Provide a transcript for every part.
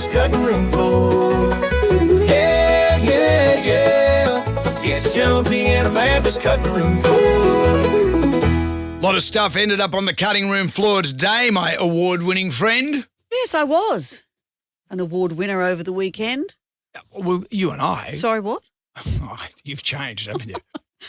Amanda's cutting room floor. Yeah, yeah, yeah. It's Jonesy and Amanda's cutting room floor. A lot of stuff ended up on the cutting room floor today, my award-winning friend. Yes, I was an award winner over the weekend. Well, you and I. Sorry, what? Oh, you've changed, haven't you?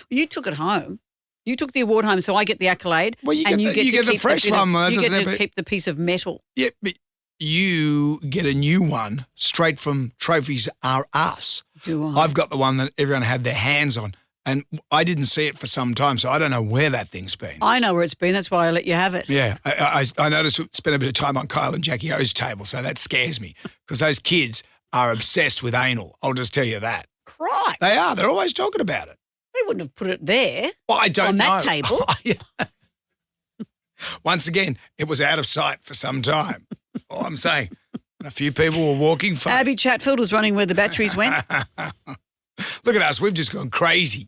You took it home. You took the award home, so I get the accolade. Well, you and get the fresh one. You get to keep the piece of metal. Yeah, but you get a new one straight from Trophies R Us. Do I? I've got the one that everyone had their hands on, and I didn't see it for some time, so I don't know where that thing's been. I know where it's been. That's why I let you have it. Yeah, I noticed it spent a bit of time on Kyle and Jackie O's table, so that scares me because those kids are obsessed with anal. I'll just tell you that. Right. They are. They're always talking about it. They wouldn't have put it there. Well, I don't know. On that table. Once again, it was out of sight for some time. That's all I'm saying. And a few people were walking fast. Abby Chatfield was running where the batteries went. Look at us. We've just gone crazy.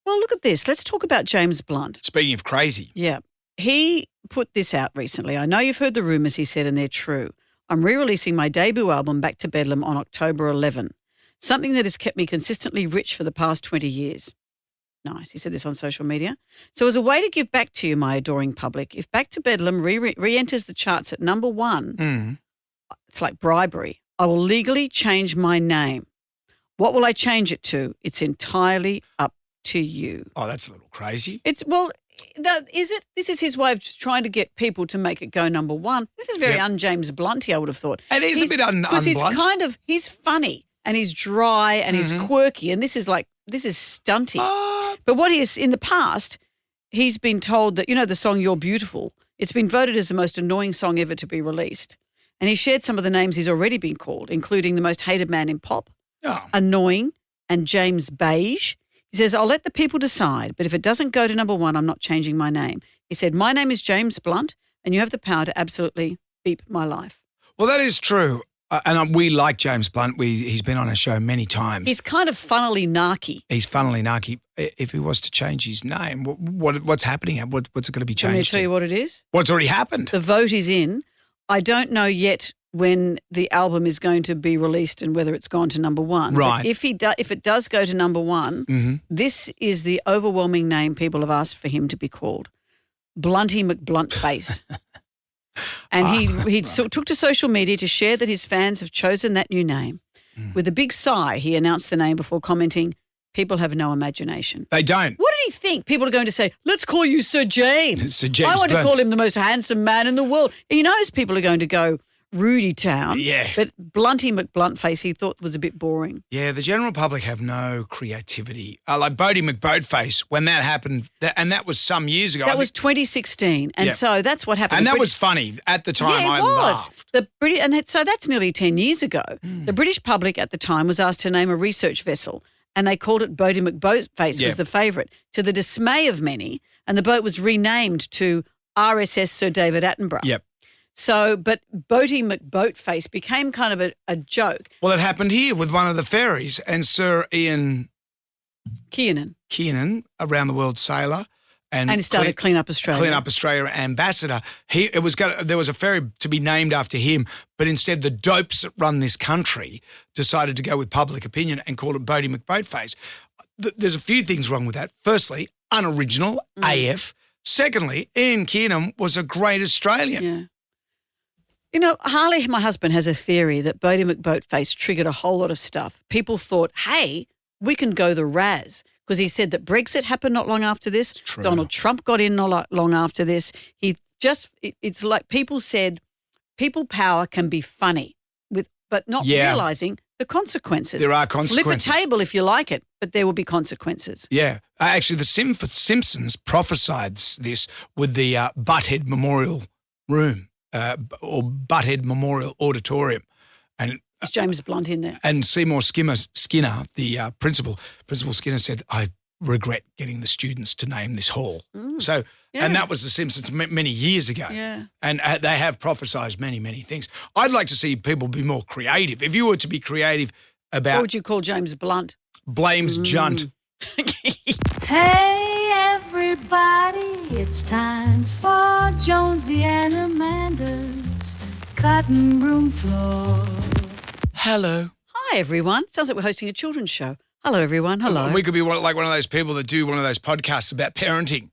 Well, look at this. Let's talk about James Blunt. Speaking of crazy. Yeah. He put this out recently. I know you've heard the rumours, he said, and they're true. I'm re-releasing my debut album, Back to Bedlam, on October 11. Something that has kept me consistently rich for the past 20 years. Nice. He said this on social media. So as a way to give back to you, my adoring public, if Back to Bedlam re-enters the charts at number 1, it's like bribery, I will legally change my name. What will I change it to? It's entirely up to you. Oh, that's a little crazy. Is it? This is his way of just trying to get people to make it go number 1. This is very un-James Blunty, I would have thought. It is a bit because he's funny and he's dry and he's quirky, and this is stunty. But what he is in the past, he's been told that, the song You're Beautiful, it's been voted as the most annoying song ever to be released. And he shared some of the names he's already been called, including the most hated man in pop, Annoying, and James Beige. He says, I'll let the people decide, but if it doesn't go to number 1, I'm not changing my name. He said, my name is James Blunt, and you have the power to absolutely beep my life. Well, that is true. And we like James Blunt. He's been on a show many times. He's kind of funnily narky. He's funnily narky. If he was to change his name, what's happening? What's it going to be changed? Let me tell you what it is. What's already happened? The vote is in. I don't know yet when the album is going to be released and whether it's gone to number 1. Right. But if it does go to number 1, this is the overwhelming name people have asked for him to be called. Blunty McBluntface. And he took to social media to share that his fans have chosen that new name. With a big sigh, he announced the name before commenting, people have no imagination. They don't. What did he think? People are going to say, let's call you Sir James. Sir James I want Blunt. to call him the most handsome man in the world. He knows people are going to go Rudy Town. Yeah. But Blunty McBluntface he thought was a bit boring. Yeah, the general public have no creativity. Like Bodie McBoatface, when that happened, and that was some years ago. That was 2016. And so that's what happened. And that was funny. At the time, yeah, I it was. laughed. So that's nearly 10 years ago. The British public at the time was asked to name a research vessel, and they called it Bodie McBoatface was the favourite, to the dismay of many, and the boat was renamed to RSS Sir David Attenborough. Yep. So, but Bodie McBoatface became kind of a joke. Well, it happened here with one of the ferries, and Sir Ian Kiernan, around the world sailor, and he started Clean Up Australia. Clean Up Australia ambassador. There was a ferry to be named after him, but instead the dopes that run this country decided to go with public opinion and called it Bodie McBoatface. There's a few things wrong with that. Firstly, unoriginal AF. Secondly, Ian Kiernan was a great Australian. Yeah. Harley, my husband, has a theory that Bodie McBoatface triggered a whole lot of stuff. People thought, hey, we can go the Raz, because he said that Brexit happened not long after this. True. Donald Trump got in not long after this. It's like people said, people power can be funny, but not realising the consequences. There are consequences. Flip a table if you like it, but there will be consequences. Yeah. Actually, the Simpsons prophesied this with the Butthead Memorial Room. Or Butthead Memorial Auditorium. And Is James Blunt in there? And Seymour Skinner, the Principal Skinner said, I regret getting the students to name this hall. So, and that was The Simpsons many years ago. Yeah. And they have prophesied many, many things. I'd like to see people be more creative. If you were to be creative about... What would you call James Blunt? Blames Junt. Hey, everybody, it's time for Jonesy and Amanda's cotton room floor. Hello. Hi, everyone. Sounds like we're hosting a children's show. Hello, everyone. Hello. We could be like one of those people that do one of those podcasts about parenting.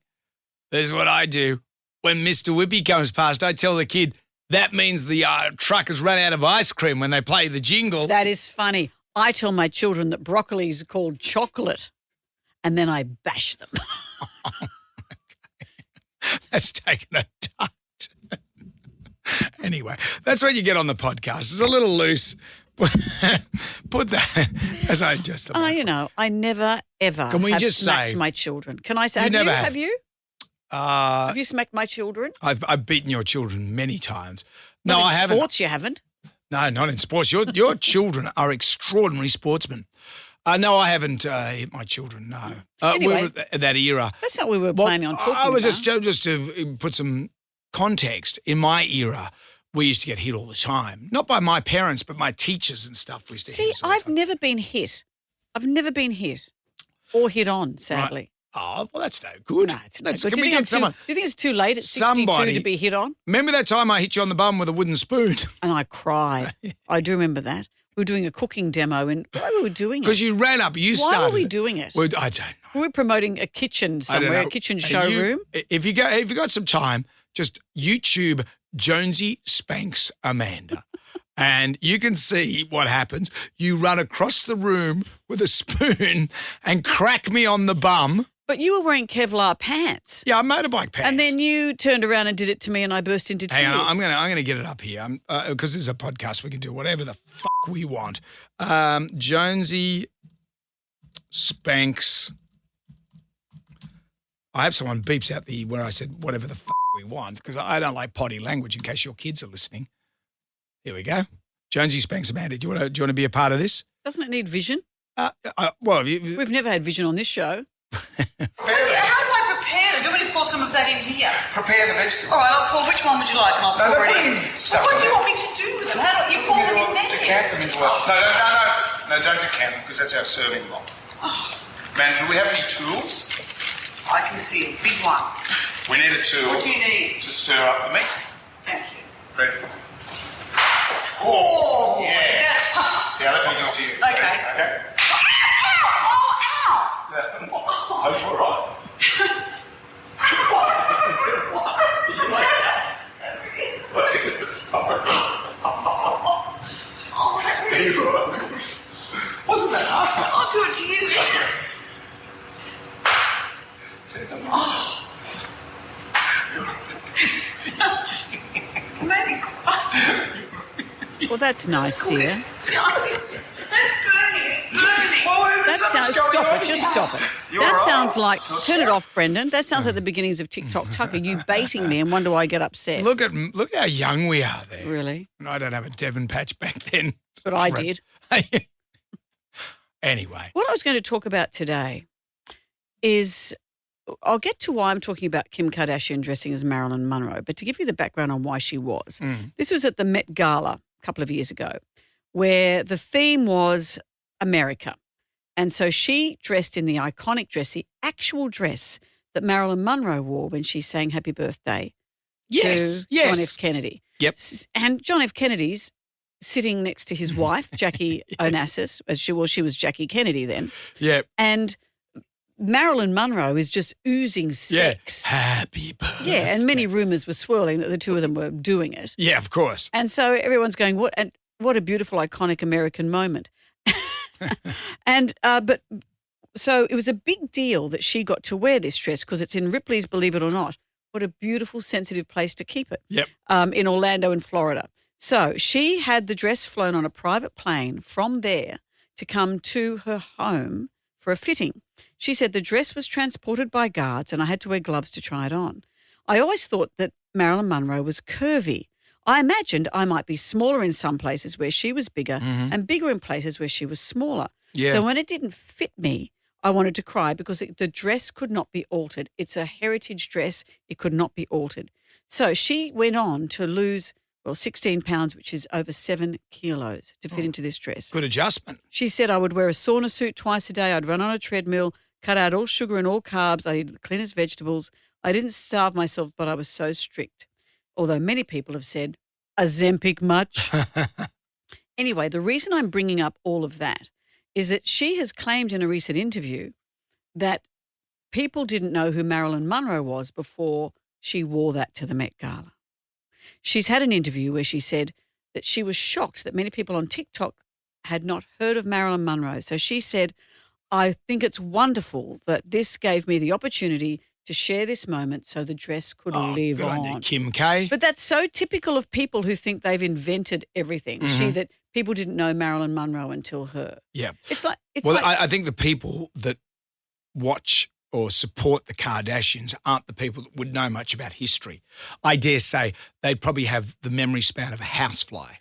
This is what I do. When Mr. Whippy comes past, I tell the kid, that means the truck has run out of ice cream when they play the jingle. That is funny. I tell my children that broccoli is called chocolate, and then I bash them. That's taken a touch. Anyway, that's what you get on the podcast. It's a little loose. Put that as I adjust the mic. You know, I never, ever Can we have just smacked say- my children. Can I say, You have never you? have. Have you? Have you smacked my children? I've beaten your children many times. No, Not in I haven't. Sports, you haven't? No, not in sports. Your children are extraordinary sportsmen. No, I haven't hit my children, no. Anyway, we were at that era. That's not what we were planning on talking I was about. just to put some context. In my era, we used to get hit all the time. Not by my parents, but my teachers and stuff. We used to hit See, us all the I've time. never been hit. I've never been hit or hit on, sadly. Oh, well, that's no good. No, it's not That's- good. Can Do we you think get someone? Do you think it's too late at 62 Somebody- to be hit on? Remember that time I hit you on the bum with a wooden spoon? And I cried. I do remember that. We were doing a cooking demo, and why were we doing it? Because you ran up, you Why started. were we doing it? Well, I don't know. We were promoting a kitchen I don't somewhere, know. a kitchen And showroom. If you got some time, just YouTube Jonesy spanks Amanda. And you can see what happens. You run across the room with a spoon and crack me on the bum. But you were wearing Kevlar pants. Yeah, motorbike pants. And then you turned around and did it to me, and I burst into tears. Hang on, I'm gonna get it up here because this is a podcast. We can do whatever the fuck we want. Jonesy spanks. I hope someone beeps out where I said whatever the fuck we want because I don't like potty language. In case your kids are listening, here we go. Jonesy spanks Amanda. Do you want to be a part of this? Doesn't it need vision? Well, We've never had vision on this show. How do I prepare it? Do you want me to pour some of that in here? Prepare the vegetables. All right, I'll pour. Which one would you like? And I'll pour it in. Stuff What do in you there. want me to do with them? How do you pour them in there? Decant them into a... No, don't decant them because that's our serving bowl. Man, do we have any tools? I can see a big one. We need a tool. What do you need? To stir up the meat. Thank you. Dreadful. Oh, yeah. look at that. Yeah, let me do it to you. Okay. Okay. Ow! I hope you're all right. Wasn't that hard? I'll do it to you. Maybe. Well, that's nice, dear. That's burning. It's burning. That sounds. Stop it. Just stop it. That sounds like. Turn it off, Brendan. That sounds like the beginnings of TikTok Tucker. You baiting me, and when do I get upset? look how young we are there. Really? And I don't have a Devon patch back then. But I did. Anyway, What I was going to talk about today is I'll get to why I'm talking about Kim Kardashian dressing as Marilyn Monroe, but to give you the background on why she was. This was at the Met Gala a couple of years ago where the theme was America. And so she dressed in the iconic dress, the actual dress that Marilyn Monroe wore when she sang Happy Birthday yes, to yes. John F. Kennedy. Yep. And John F. Kennedy's sitting next to his wife, Jackie Onassis, as she was Jackie Kennedy then. Yeah. And Marilyn Monroe is just oozing sex. Yeah. Happy birthday. Yeah, and many rumours were swirling that the two of them were doing it. Yeah, of course. And so everyone's going, what a beautiful, iconic American moment. So it was a big deal that she got to wear this dress because it's in Ripley's Believe It or Not. What a beautiful, sensitive place to keep it. Yep. In Orlando in Florida. So she had the dress flown on a private plane from there to come to her home for a fitting. She said the dress was transported by guards and I had to wear gloves to try it on. I always thought that Marilyn Monroe was curvy. I imagined I might be smaller in some places where she was bigger and bigger in places where she was smaller. Yeah. So when it didn't fit me, I wanted to cry because the dress could not be altered. It's a heritage dress. It could not be altered. So she went on to lose, 16 pounds, which is over 7 kilos to fit into this dress. Good adjustment. She said I would wear a sauna suit twice a day. I'd run on a treadmill, cut out all sugar and all carbs. I'd eat the cleanest vegetables. I didn't starve myself, but I was so strict. Although many people have said Ozempic much? Anyway, the reason I'm bringing up all of that is that she has claimed in a recent interview that people didn't know who Marilyn Monroe was before she wore that to the Met Gala. She's had an interview where she said that she was shocked that many people on TikTok had not heard of Marilyn Monroe. So she said, I think it's wonderful that this gave me the opportunity to share this moment so the dress could live good on. you, Kim K. But that's so typical of people who think they've invented everything. That people didn't know Marilyn Monroe until her. Yeah. It's like I think the people that watch or support the Kardashians aren't the people that would know much about history. I dare say they'd probably have the memory span of a housefly.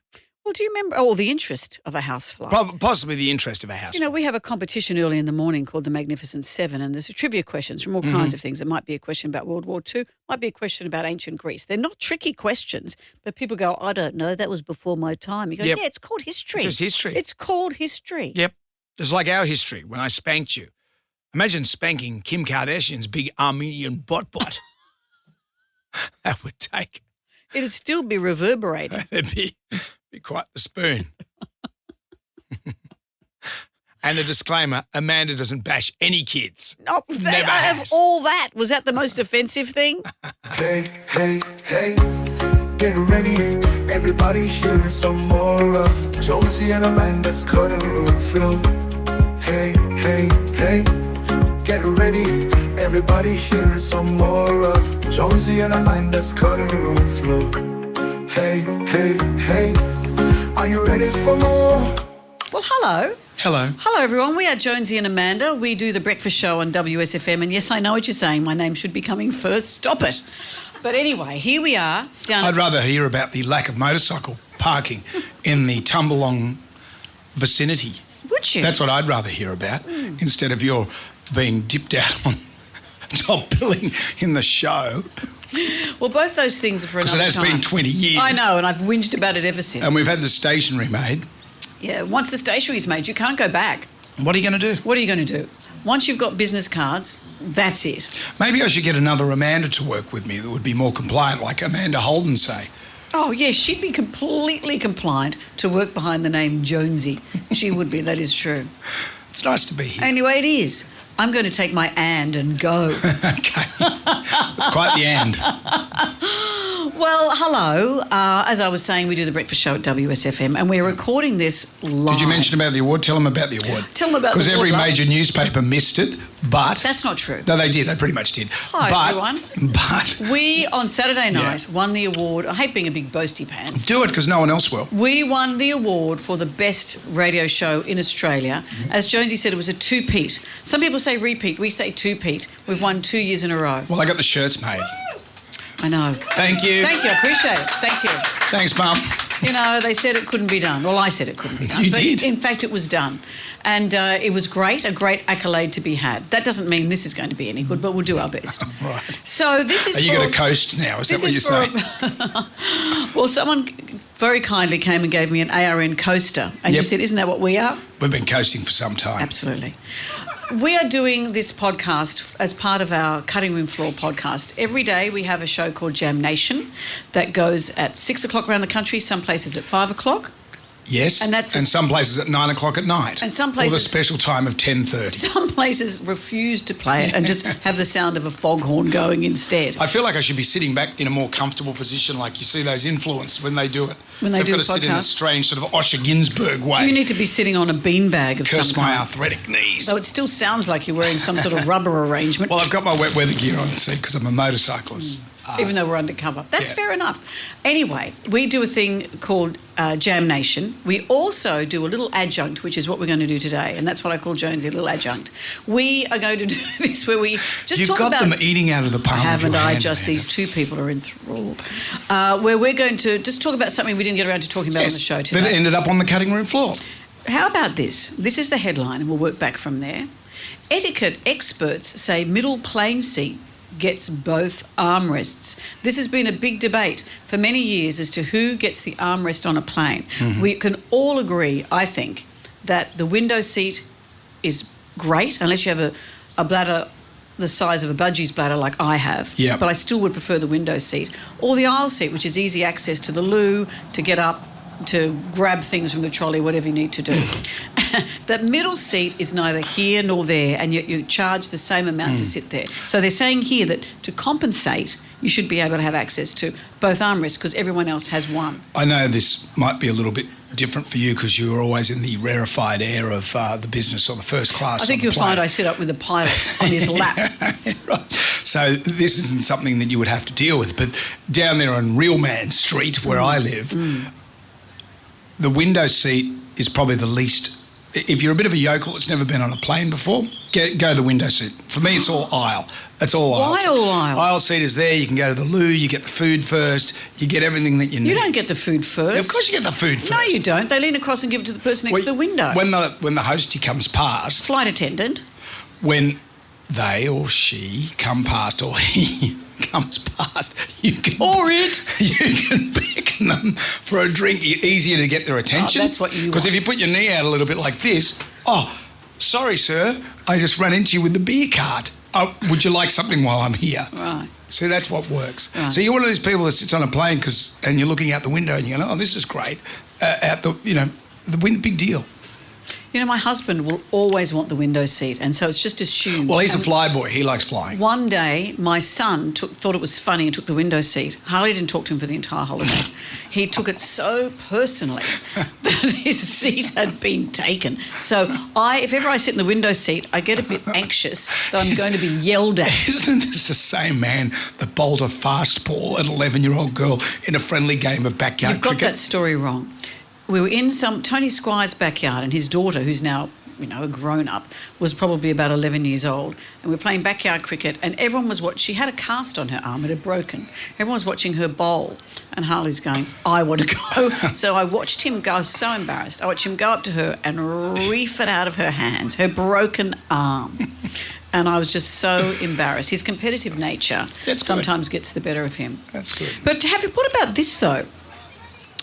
Well, do you remember? Oh, the interest of a housefly. Possibly the interest of a housefly. You know, we have a competition early in the morning called the Magnificent Seven, and there's trivia questions from all kinds of things. It might be a question about World War II, might be a question about ancient Greece. They're not tricky questions, but people go, I don't know, that was before my time. You go, Yep. yeah, it's called history. It's just history. It's called history. Yep. It's like our history when I spanked you. Imagine spanking Kim Kardashian's big Armenian bot. That would take. It'd still be reverberating. It'd be quite the spoon. And a disclaimer, Amanda doesn't bash any kids. Oh, Never out of has. all that, was that the most offensive thing? Hey, hey, hey, get ready. Everybody here is some more of Jonesy and Amanda's cutting room flow. Hey, hey, hey, get ready. Everybody here is some more of Jonesy and Amanda's cutting room flow. Hey, hey, hey, are you ready for more? Well, hello. Hello. Hello, everyone. We are Jonesy and Amanda. We do the breakfast show on WSFM. And yes, I know what you're saying. My name should be coming first. Stop it. But anyway, here we are down I'd rather hear about the lack of motorcycle parking in the Tumbalong vicinity. Would you? That's what I'd rather hear about instead of your being dipped out on top billing in the show. Well, both those things are for Because another it has time. been 20 years. I know, and I've whinged about it ever since. And we've had the stationery made. Yeah, once the stationery's made, you can't go back. What are you going to do? What are you going to do? Once you've got business cards, that's it. Maybe I should get another Amanda to work with me that would be more compliant, like Amanda Holden, say. Oh, yeah, she'd be completely compliant to work behind the name Jonesy. She would be, that is true. It's nice to be here. Anyway, it is. I'm going to take my and go. Okay. It's quite the and. Well, hello. As I was saying, we do the breakfast show at WSFM, and we're recording this live. Did you mention about the award? Tell them about the award. Tell them about the Because award, every love. major newspaper missed it, but... That's not true. No, they did. They pretty much did. Hi, everyone. But... We, on Saturday night, won the award. I hate being a big boasty pants. Do it because no one else will. We won the award for the best radio show in Australia. As Jonesy said, it was a two-peat. Some people say repeat. We say two-peat. We've won 2 years in a row. Well, I got the shirts made. I know. Thank you. Thank you. I appreciate it. Thank you. Thanks, Mum. You know, they said it couldn't be done. Well, I said it couldn't be done. You but did. In fact, it was done. And it was great, a great accolade to be had. That doesn't mean this is going to be any good, but we'll do our best. Right. So this is Are you for- going to coast now? Is that what you're saying? Well, someone very kindly came and gave me an ARN coaster. And you Yep. said, isn't that what we are? We've been coasting for some time. Absolutely. We are doing this podcast as part of our Cutting Room Floor podcast. Every day we have a show called Jam Nation that goes at 6 o'clock around the country, some places at 5 o'clock. Yes. And that's a- some places at 9 o'clock at night. And some Or places- the special time of 10:30. Some places refuse to play it and just have the sound of a foghorn going instead. I feel like I should be sitting back in a more comfortable position, like you see those influencers when they do it. When they They've do got the to sit in a podcast. strange sort of Osher Ginsburg way. You need to be sitting on a beanbag of Curse some my kind. arthritic knees. So it still sounds like you're wearing some sort of rubber arrangement. Well, I've got my wet weather gear on, see, because I'm a motorcyclist. Even though we're undercover. That's yeah. fair enough. Anyway, we do a thing called Jam Nation. We also do a little adjunct, which is what we're going to do today, and that's what I call Jonesy, a little adjunct. We are going to do this where we just You've talk got about... them eating out of the palm of Haven't your I hand, just? Amanda. These two people are enthralled. Where we're going to just talk about something we didn't get around to talking about on the show That today. ended up on the cutting room floor. How about this? This is the headline, and we'll work back from there. Etiquette experts say middle plane seat gets both armrests. This has been a big debate for many years as to who gets the armrest on a plane. We can all agree, I think, that the window seat is great, unless you have a bladder the size of a budgie's bladder like I have, Yeah. but I still would prefer the window seat or the aisle seat, which is easy access to the loo, to get up, to grab things from the trolley, whatever you need to do. That middle seat is neither here nor there, and yet you charge the same amount to sit there. So they're saying here that to compensate, you should be able to have access to both armrests because everyone else has one. I know this might be a little bit different for you because you were always in the rarefied air of the business or the first class. I think you'll find I sit up with a pilot on his lap. Right. So this isn't something that you would have to deal with. But down there on Real Man Street, where I live, the window seat is probably the least. If you're a bit of a yokel that's never been on a plane before, go the window seat. For me, it's all aisle. It's all aisle. Why all aisle? Aisle seat is there. You can go to the loo. You get the food first. You get everything that you need. You don't get the food first. Of course you get the food first. No, you don't. They lean across and give it to the person next to the window. When the hostie comes past, Flight attendant. when they or she come past or he comes past, you can beckon them for a drink. Easier to get their attention. Oh, that's what you Because if want. you put your knee out a little bit like this, sorry, sir, I just ran into you with the beer cart. Would you like something while I'm here? Right. See, that's what works. Right. So you're one of those people that sits on a plane and you're looking out the window and you're going, oh, this is great. Big deal. You know, my husband will always want the window seat, and so it's just assumed. Well, he's a flyboy. He likes flying. One day, my son thought it was funny and took the window seat. Harley didn't talk to him for the entire holiday. He took it so personally that his seat had been taken. So if ever I sit in the window seat, I get a bit anxious that I'm going to be yelled at. Isn't this the same man that bowled a fastball at 11-year-old girl in a friendly game of backyard You've got cricket? that story wrong. We were in Tony Squire's backyard, and his daughter, who's now, a grown-up, was probably about 11 years old, and we were playing backyard cricket, and everyone was watching. She had a cast on her arm, it had broken. Everyone was watching her bowl, and Harley's going, I want to go. So I watched him go, I was so embarrassed. I watched him go up to her and reef it out of her hands, her broken arm. And I was just so embarrassed. His competitive nature sometimes gets the better of him. That's good. But what about this, though?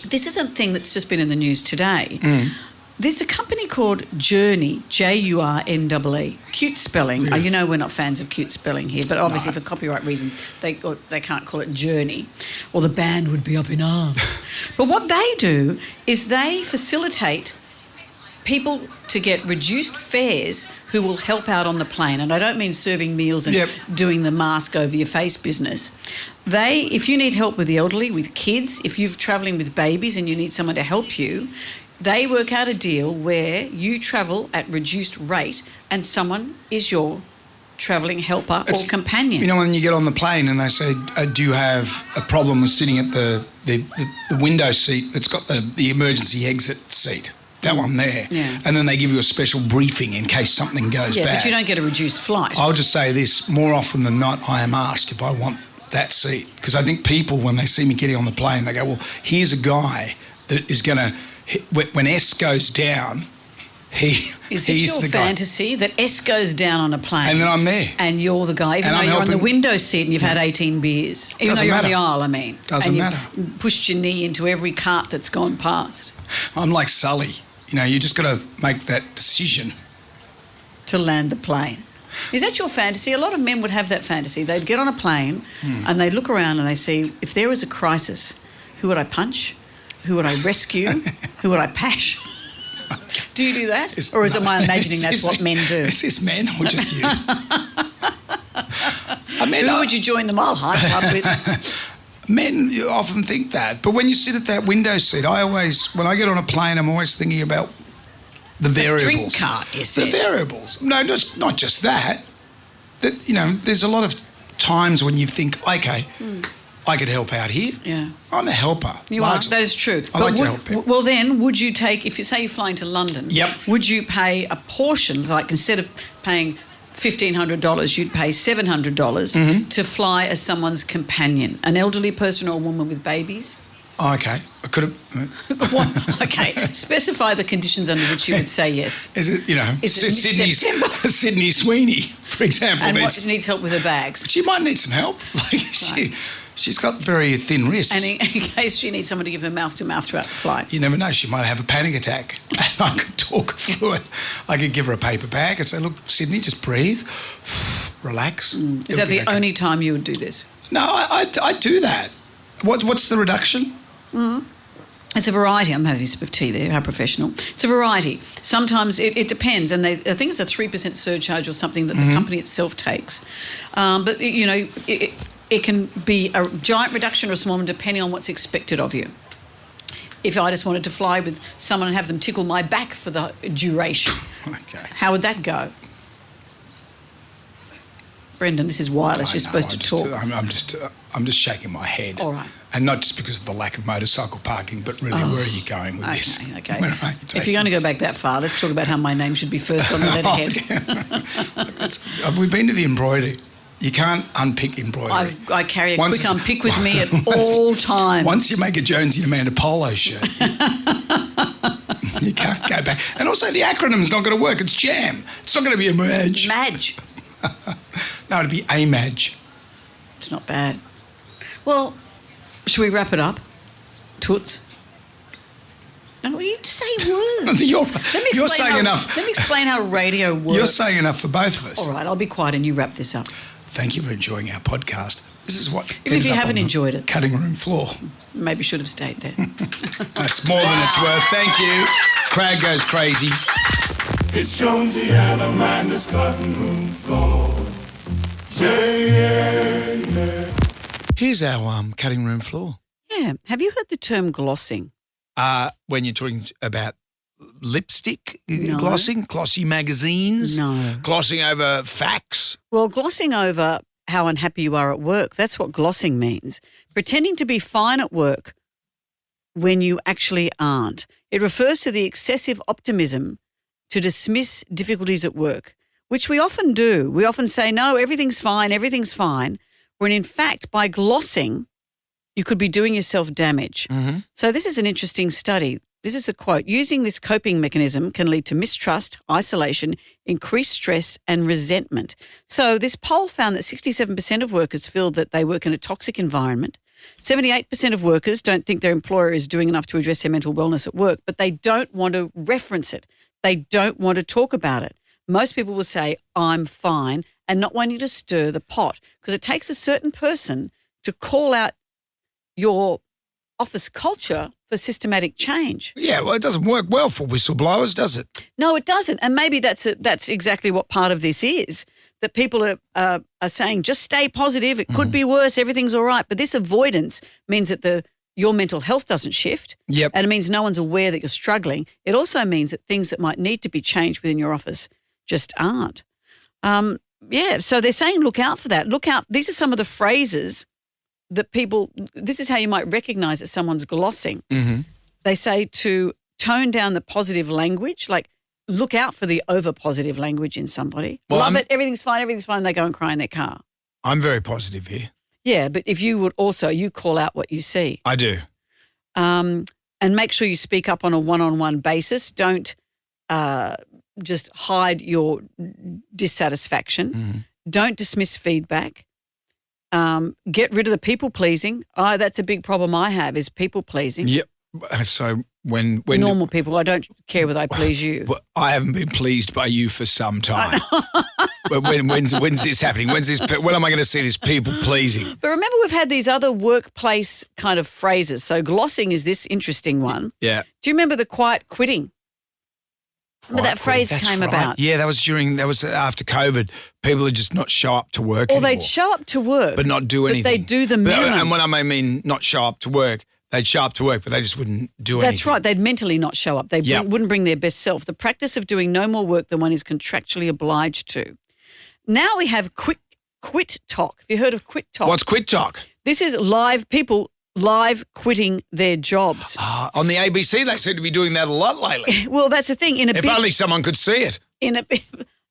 This is a thing that's just been in the news today. There's a company called Journey, Jurnee. Cute spelling. Yeah. You know we're not fans of cute spelling here, but obviously for copyright reasons, they can't call it Journey, or the band would be up in arms. But what they do is they facilitate people to get reduced fares who will help out on the plane. And I don't mean serving meals and doing the mask over your face business. If you need help with the elderly, with kids, if you're travelling with babies and you need someone to help you, they work out a deal where you travel at reduced rate and someone is your travelling helper or companion. You know, when you get on the plane and they say, do you have a problem with sitting at the window seat that's got the emergency exit seat? That one there. Yeah. And then they give you a special briefing in case something goes bad. But you don't get a reduced flight. I'll just say this, more often than not, I am asked if I want that seat. Because I think people, when they see me getting on the plane, they go, well, here's a guy that is going to, when S goes down, Is this he's your the guy. fantasy that S goes down on a plane? And then I'm there. And you're the guy, even And though I'm you're on the helping- window seat and you've had 18 beers. Even Doesn't though you're on the matter. aisle, I mean. Doesn't and matter. you've pushed your knee into every cart that's gone past. I'm like Sully. You know, you just got to make that decision. To land the plane. Is that your fantasy? A lot of men would have that fantasy. They'd get on a plane and they'd look around and they see, if there was a crisis, who would I punch? Who would I rescue? Who would I pash? Do you do that? Or is it my imagining that's what men do? Is this men or just you? I mean, Who would you join the Mile High Club with? Men often think that, but when you sit at that window seat, when I get on a plane, I'm always thinking about the variables. Drink cart, you The said. variables. No, not just that. That, you know, there's a lot of times when you think, okay, I could help out here. Yeah. I'm a helper. You largely. are. That is true. I like to help people. Well, then, would you take, if you say you're flying to London, Yep. would you pay a portion, like instead of paying $1,500, you'd pay $700 to fly as someone's companion, an elderly person or a woman with babies? Oh, okay. I could have. Okay, specify the conditions under which you would say yes. Is it, you know, Is it September? Sydney Sweeney, for example. And what needs help with her bags? She might need some help. Like she's got very thin wrists. And in case she needs someone to give her mouth to mouth throughout the flight. You never know, she might have a panic attack. And I could talk her through it. I could give her a paper bag and say, look, Sydney, just breathe. relax. Is that the only time you would do this? No, I do that. What's the reduction? It's a variety. I'm having a sip of tea there. How professional. It's a variety. Sometimes it depends, and I think it's a 3% surcharge or something that the company itself takes. But, you know, it can be a giant reduction or a small one depending on what's expected of you. If I just wanted to fly with someone and have them tickle my back for the duration, Okay. how would that go? Brendan, this is wireless. You're supposed to talk. I'm just shaking my head. All right. And not just because of the lack of motorcycle parking, but really, where are you going with this? Okay. Where are you If you're going to go back that far, let's talk about how my name should be first on the letterhead. We've been to the embroidery. You can't unpick embroidery. I carry a quick unpick with me at all times. Once you make a Jonesy and Amanda polo shirt, you can't go back. And also, the acronym's not going to work. It's JAM. It's not going to be a merge. Madge. No, it'd be a Madge. It's not bad. Well, should we wrap it up? Toots? No, you say words. You're saying enough. Let me explain how radio works. You're saying enough for both of us. All right, I'll be quiet and you wrap this up. Thank you for enjoying our podcast. This is what. Even if you ended up haven't on the enjoyed it. Cutting room floor. Maybe should have stayed there. That's more than it's worth. Thank you. Crowd goes crazy. It's Jonesy and Amanda's cutting room floor. Yeah. Here's our cutting room floor. Yeah. Have you heard the term glossing? When you're talking about lipstick No. glossing, glossy magazines, No. glossing over facts. Well, glossing over how unhappy you are at work, that's what glossing means. Pretending to be fine at work when you actually aren't. It refers to the excessive optimism to dismiss difficulties at work, which we often do. We often say, no, everything's fine, when in fact, by glossing, you could be doing yourself damage. So this is an interesting study. This is a quote. Using this coping mechanism can lead to mistrust, isolation, increased stress and resentment. So this poll found that 67% of workers feel that they work in a toxic environment. 78% of workers don't think their employer is doing enough to address their mental wellness at work, but they don't want to reference it. They don't want to talk about it. Most people will say, I'm fine, and not wanting to stir the pot, because it takes a certain person to call out your office culture for systematic change. Yeah, well, it doesn't work well for whistleblowers, does it? No, it doesn't. And maybe that's exactly what part of this is, that people are saying, just stay positive. It could be worse. Everything's all right. But this avoidance means that your mental health doesn't shift. Yep. And it means no one's aware that you're struggling. It also means that things that might need to be changed within your office just aren't. So they're saying look out for that. Look out. These are some of the phrases that this is how you might recognize that someone's glossing. They say to tone down the positive language, like look out for the over-positive language in somebody. Well, Love it, everything's fine, they go and cry in their car. I'm very positive here. Yeah, but if you would also, you call out what you see. I do. And make sure you speak up on a one-on-one basis. Don't just hide your dissatisfaction. Don't dismiss feedback. Get rid of the people-pleasing. That's a big problem I have is people-pleasing. Yep. So when Normal people, I don't care whether I please you. Well, I haven't been pleased by you for some time. But when's this happening? When am I going to see this people pleasing? But remember, we've had these other workplace kind of phrases. So glossing is this interesting one. Yeah. Do you remember the quiet quitting? Remember that phrase That's came right. about? Yeah, that was after COVID. People would just not show up to work Or anymore. they'd show up to work. But not do anything. But they'd do the minimum. And when I mean not show up to work, they'd show up to work, but they just wouldn't do anything. That's right. They'd mentally not show up. They Yep. wouldn't bring their best self. The practice of doing no more work than one is contractually obliged to. Now we have quit talk. Have you heard of quit talk? What's quit talk? This is people live quitting their jobs. On the ABC, they seem to be doing that a lot lately. Well, that's the thing. If only someone could see it.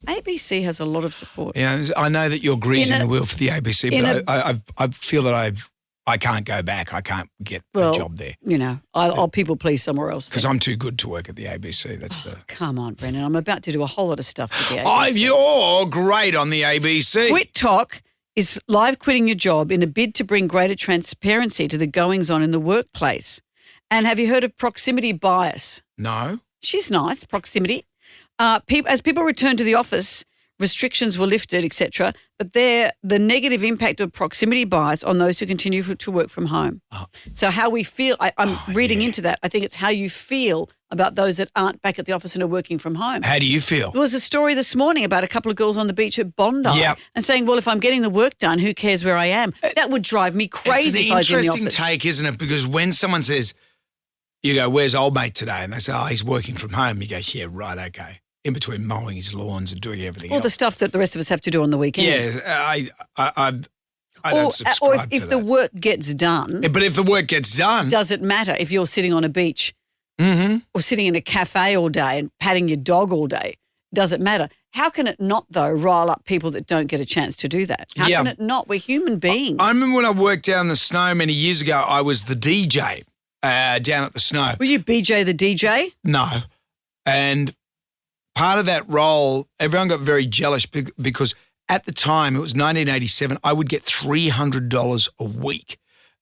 ABC has a lot of support. Yeah, I know that you're greasing the wheel for the ABC, but I feel that I can't go back. I can't get a job there. You know, I'll people please somewhere else. Because I'm too good to work at the ABC. Come on, Brendan. I'm about to do a whole lot of stuff with the ABC. You're great on the ABC. Quit talk is live quitting your job in a bid to bring greater transparency to the goings-on in the workplace. And have you heard of proximity bias? No. She's nice, proximity. As people return to the office, restrictions were lifted, etc. But the negative impact of proximity bias on those who continue to work from home. Oh. So how we feel, I'm reading into that. I think it's how you feel about those that aren't back at the office and are working from home. How do you feel? There was a story this morning about a couple of girls on the beach at Bondi and saying, well, if I'm getting the work done, who cares where I am? That would drive me crazy if I was in the office. It's an interesting take, isn't it? Because when someone says, you go, where's old mate today? And they say, oh, he's working from home. You go, yeah, right, okay. In between mowing his lawns and doing everything else. The stuff that the rest of us have to do on the weekend. Yeah, I don't subscribe to that. If the work gets done. But if the work gets done. Does it matter if you're sitting on a beach or sitting in a cafe all day and patting your dog all day? Does it matter? How can it not, though, rile up people that don't get a chance to do that? How can it not? We're human beings. I remember when I worked down the Snow many years ago, I was the DJ down at the Snow. Were you BJ the DJ? No. And part of that role, everyone got very jealous because at the time, it was 1987, I would get $300 a week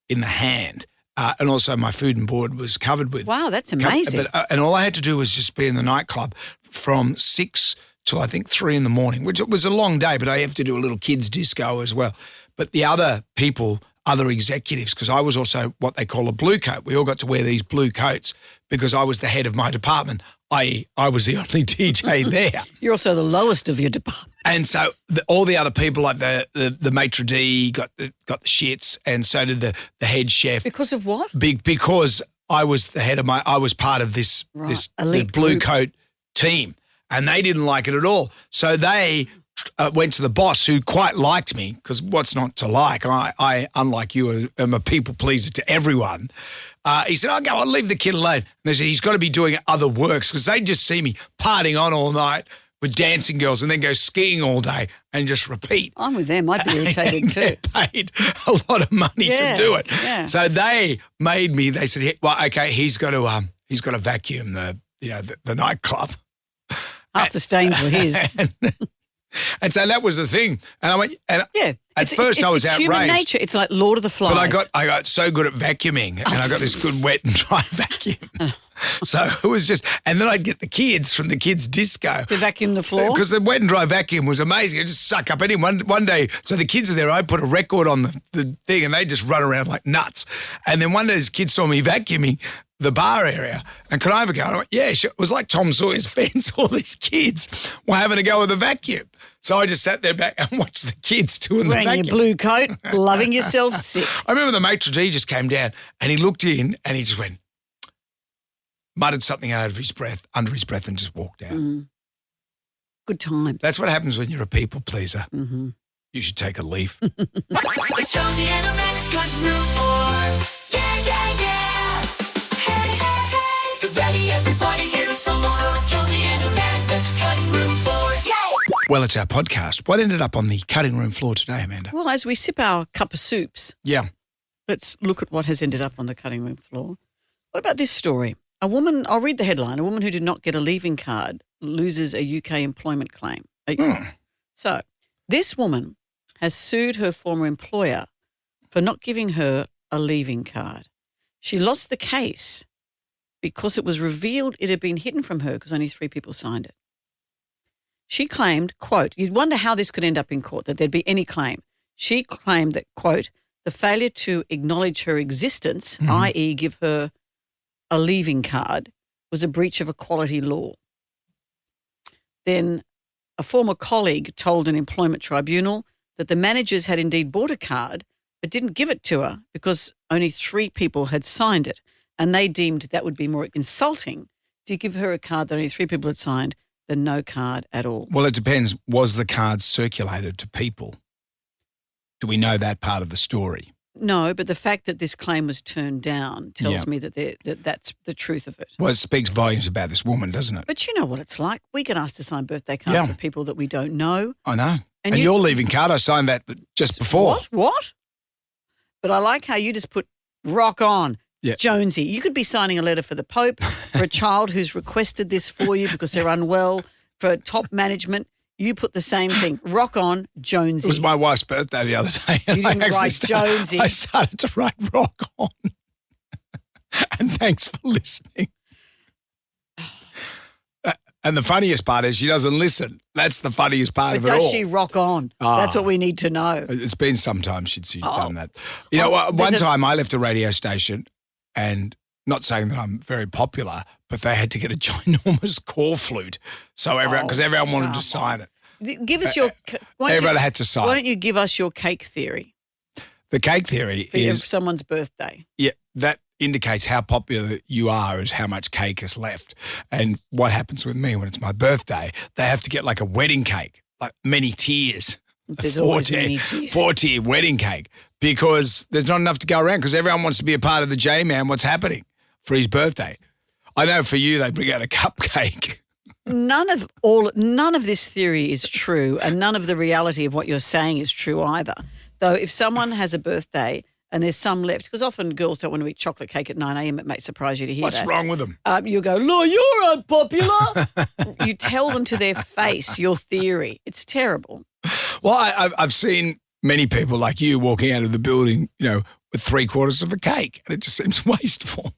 in the hand. And also my food and board was covered with. Wow, that's amazing. And all I had to do was just be in the nightclub from 6 till I think 3 in the morning, which was a long day, but I have to do a little kids disco as well. But the other people, other executives, because I was also what they call a blue coat. We all got to wear these blue coats because I was the head of my department, i.e. I was the only DJ there. You're also the lowest of your department. And so all the other people, like the maitre d' got the shits, and so did the head chef. Because of what? Because I was the head of I was part of this elite blue group. coat team, and they didn't like it at all. So they went to the boss, who quite liked me, because what's not to like? I, unlike you, am a people pleaser to everyone. He said, "Oh, go on, leave the kid alone." And they said, he's got to be doing other works, because they just see me partying on all night with dancing girls and then go skiing all day and just repeat. I'm with them. I'd be irritated and too. They're paid a lot of money to do it. Yeah. So they made me, they said, well, okay, he's got to vacuum the nightclub. Half the stains were his. And so that was the thing. And I went, and at first I was outraged. It's human nature. It's like Lord of the Flies. But I got so good at vacuuming, and I got this good wet and dry vacuum. So it was just, and then I'd get the kids from the kids' disco to vacuum the floor. Because the wet and dry vacuum was amazing. It just suck up anyone. One day, so the kids are there, I put a record on the thing, and they just run around like nuts. And then one day these kids saw me vacuuming the bar area, and could I have a go? And I went, yeah, sure. It was like Tom Sawyer's Fence. All these kids were having a go with the vacuum. So I just sat there back and watched the kids doing the vacuum. Wearing your blue coat, loving yourself sick. I remember the maitre d' just came down and he looked in and he just went, muttered something under his breath, and just walked out. Good times. That's what happens when you're a people pleaser. Mm-hmm. You should take a leaf. With Jonesy and Amanda's cutting room floor. Yeah, yeah, yeah. Hey, hey, hey. Get ready, everybody. Here is some more of Jonesy and Amanda's cutting room floor. Yeah. Well, it's our podcast. What ended up on the cutting room floor today, Amanda? Well, as we sip our cup of soups, Yeah. let's look at what has ended up on the cutting room floor. What about this story? A woman, I'll read the headline, a woman who did not get a leaving card loses a UK employment claim. So this woman has sued her former employer for not giving her a leaving card. She lost the case because it was revealed it had been hidden from her because only 3 people signed it. She claimed, quote, you'd wonder how this could end up in court, that there'd be any claim. She claimed that, quote, the failure to acknowledge her existence, i.e. give her a leaving card, was a breach of equality law. Then a former colleague told an employment tribunal that the managers had indeed bought a card but didn't give it to her because only 3 people had signed it, and they deemed that would be more insulting to give her a card that only 3 people had signed than no card at all. Well, it depends. Was the card circulated to people? Do we know that part of the story? No, but the fact that this claim was turned down tells me that that's the truth of it. Well, it speaks volumes about this woman, doesn't it? But you know what it's like. We get asked to sign birthday cards for people that we don't know. I know. And your leaving card, I signed that just before. What? But I like how you just put rock on. Yeah. Jonesy, you could be signing a letter for the Pope, for a child who's requested this for you because they're unwell, for top management. You put the same thing. Rock on, Jonesy. It was my wife's birthday the other day. You didn't write Jonesy. I started to write rock on. And thanks for listening. And the funniest part is she doesn't listen. That's the funniest part But of it all. does she rock on? That's what we need to know. It's been some time since she's done that. You Well, know, one there's a- time I left a radio station and not saying that I'm very popular, but they had to get a ginormous call flute. So because everyone wanted to sign it. Give us your. Everyone had to sign. Why don't you give us your cake theory The cake theory for is, someone's birthday? yeah, that indicates how popular you are is how much cake is left. And what happens with me when it's my birthday, they have to get like a wedding cake, like many tiers. There's always many teas. 4-tier wedding cake because there's not enough to go around because everyone wants to be a part of the J-Man, what's happening for his birthday. I know for you they bring out a cupcake. None of this theory is true, and none of the reality of what you're saying is true either. Though if someone has a birthday and there's some left, because often girls don't want to eat chocolate cake at 9 a.m, it might surprise you to hear What's that. wrong with them? You go, "No, you're unpopular." You tell them to their face your theory. It's terrible. Well, I've seen many people like you walking out of the building, you know, with 3/4 of a cake, and it just seems wasteful.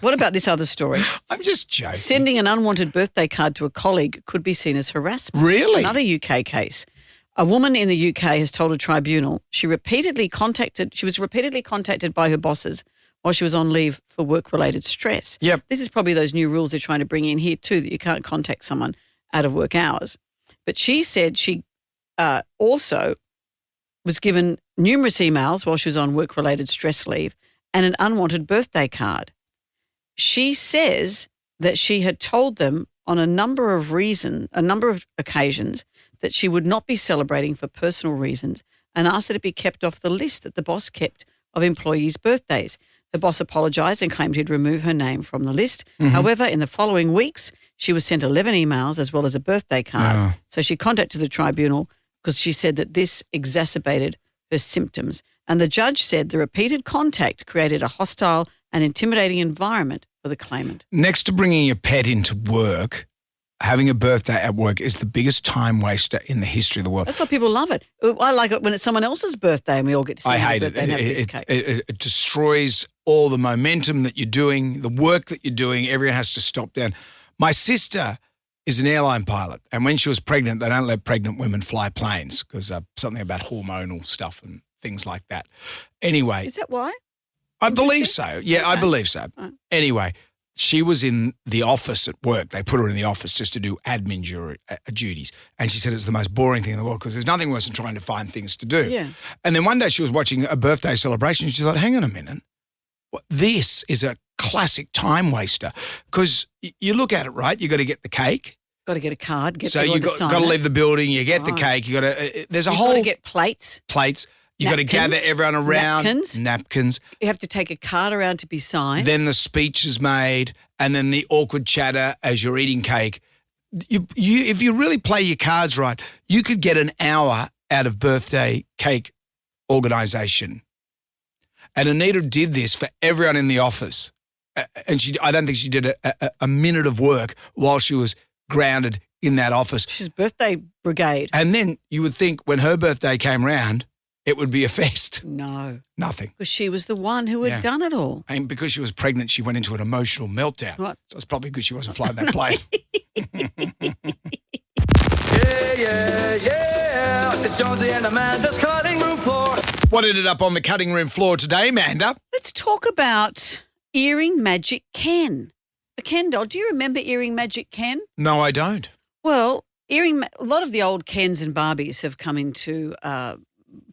What about this other story? I'm just joking. Sending an unwanted birthday card to a colleague could be seen as harassment. Really? Another UK case. A woman in the UK has told a tribunal she was repeatedly contacted by her bosses while she was on leave for work-related stress. Yep. This is probably those new rules they're trying to bring in here too, that you can't contact someone out of work hours. But she said she also was given numerous emails while she was on work-related stress leave and an unwanted birthday card. She says that she had told them on a number of occasions that she would not be celebrating for personal reasons and asked that it be kept off the list that the boss kept of employees' birthdays. The boss apologised and claimed he'd remove her name from the list. Mm-hmm. However, in the following weeks, she was sent 11 emails as well as a birthday card. Oh. So she contacted the tribunal because she said that this exacerbated her symptoms. And the judge said the repeated contact created a hostile and intimidating environment for the claimant. Next to bringing your pet into work, having a birthday at work is the biggest time waster in the history of the world. That's why people love it. I like it when it's someone else's birthday and we all get to see I hate it. and have this cake. It destroys all the momentum that you're doing, the work that you're doing. Everyone has to stop down. My sister is an airline pilot, and when she was pregnant, they don't let pregnant women fly planes because something about hormonal stuff and things like that. Anyway. Is that why? I believe so. Yeah, I Okay. believe so. Right. Anyway, she was in the office at work. They put her in the office just to do admin duties. And she said it's the most boring thing in the world because there's nothing worse than trying to find things to do. Yeah. And then one day she was watching a birthday celebration. She thought, hang on a minute. This is a classic time waster because you look at it, right? You got to get the cake. Got to get a card. So everyone you to sign got to it. leave the building. You get the Right. cake. You got to. There's a You've whole got to get plates. plates. You got to gather Napkins. everyone around. Napkins. You have to take a card around to be signed. Then the speech is made, and then the awkward chatter as you're eating cake. If you really play your cards right, you could get an hour out of birthday cake organisation. And Anita did this for everyone in the office, and I don't think she did a minute of work while she was grounded in that office. She's birthday brigade. And then you would think when her birthday came round, it would be a fest. No. Nothing. Because she was the one who had Yeah. done it all. And because she was pregnant, she went into an emotional meltdown. Right. So it's probably good she wasn't flying that plane. Yeah. It's Jonesy and Amanda's cutting room floor. What ended up on the cutting room floor today, Amanda? Let's talk about Earring Magic Ken. The Ken doll. Do you remember Earring Magic Ken? No, I don't. Well, a lot of the old Kens and Barbies have come into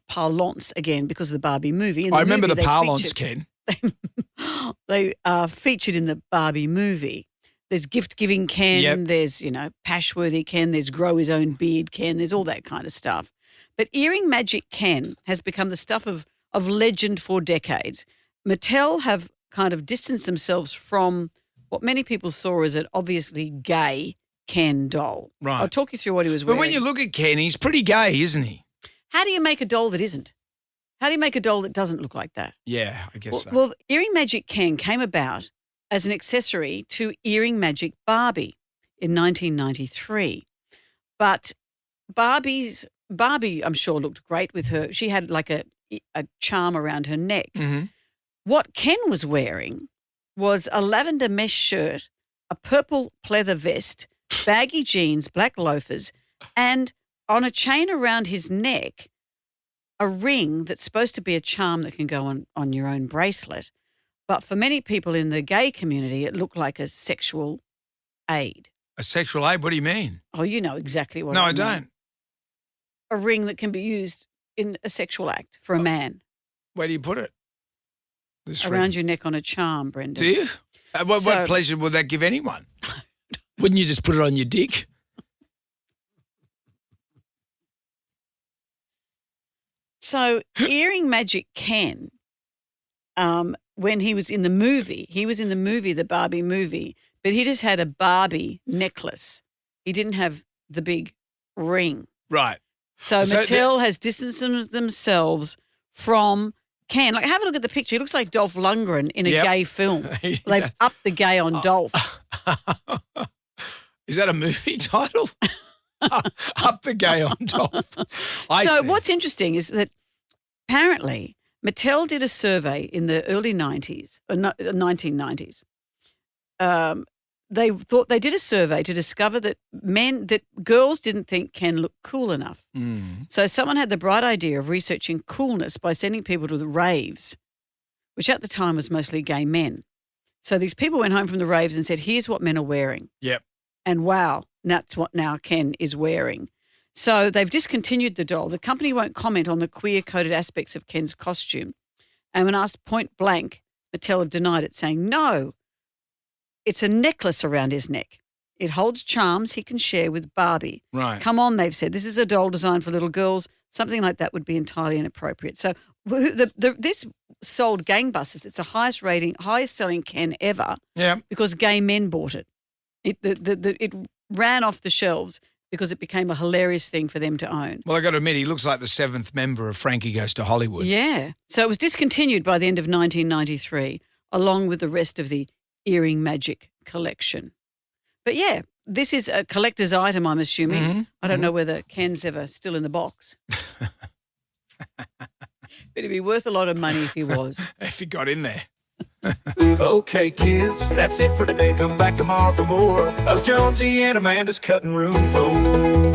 parlance again because of the Barbie movie. In I remember movie, the they parlance, featured- Ken. They are featured in the Barbie movie. There's gift-giving Ken, Yep. there's, Pashworthy Ken, there's grow his own beard Ken, there's all that kind of stuff. But Earring Magic Ken has become the stuff of legend for decades. Mattel have kind of distanced themselves from what many people saw as an obviously gay Ken doll. Right. I'll talk you through what he was But wearing. when you look at Ken, he's pretty gay, isn't he? How do you make a doll that isn't? How do you make a doll that doesn't look like that? Yeah, I guess so. Well, Earring Magic Ken came about as an accessory to Earring Magic Barbie in 1993. But Barbie, I'm sure, looked great with her. She had like a charm around her neck. Mhm. What Ken was wearing was a lavender mesh shirt, a purple pleather vest, baggy jeans, black loafers, and on a chain around his neck, a ring that's supposed to be a charm that can go on your own bracelet. But for many people in the gay community, it looked like a sexual aid. A sexual aid? What do you mean? Oh, you know exactly what No, I I mean. don't. A ring that can be used in a sexual act for a man. Where do you put it? This Around ring. your neck on a charm, Brendan. Do you? What So- pleasure would that give anyone? Wouldn't you just put it on your dick? So Earring Magic Ken, when he was in the movie, the Barbie movie, but he just had a Barbie necklace. He didn't have the big ring. Right. So So Mattel has distanced themselves from Ken. Like, have a look at the picture. He looks like Dolph Lundgren in a Yep. gay film. He They've does. upped the gay on Dolph. Is that a movie title? Up the gay on top. I So see. what's interesting is that apparently Mattel did a survey in the early 90s, 1990s. They did a survey to discover that girls didn't think Ken looked cool enough. So someone had the bright idea of researching coolness by sending people to the raves, which at the time was mostly gay men. So these people went home from the raves and said, here's what men are wearing. Yep. And wow, that's what now Ken is wearing. So they've discontinued the doll. The company won't comment on the queer-coded aspects of Ken's costume. And when asked point blank, Mattel have denied it, saying, no, it's a necklace around his neck. It holds charms he can share with Barbie. Right. Come on, they've said. This is a doll designed for little girls. Something like that would be entirely inappropriate. So this sold gangbusters. It's the highest selling Ken ever Yeah. because gay men bought it. It ran off the shelves because it became a hilarious thing for them to own. Well, I got to admit, he looks like the 7th member of Frankie Goes to Hollywood. Yeah. So it was discontinued by the end of 1993, along with the rest of the Earring Magic collection. But yeah, this is a collector's item, I'm assuming. Mm-hmm. I don't know whether Ken's ever still in the box. But it'd be worth a lot of money if he was. If he got in there. Okay, kids, that's it for today. Come back tomorrow for more of Jonesy and Amanda's Cutting Room Floor.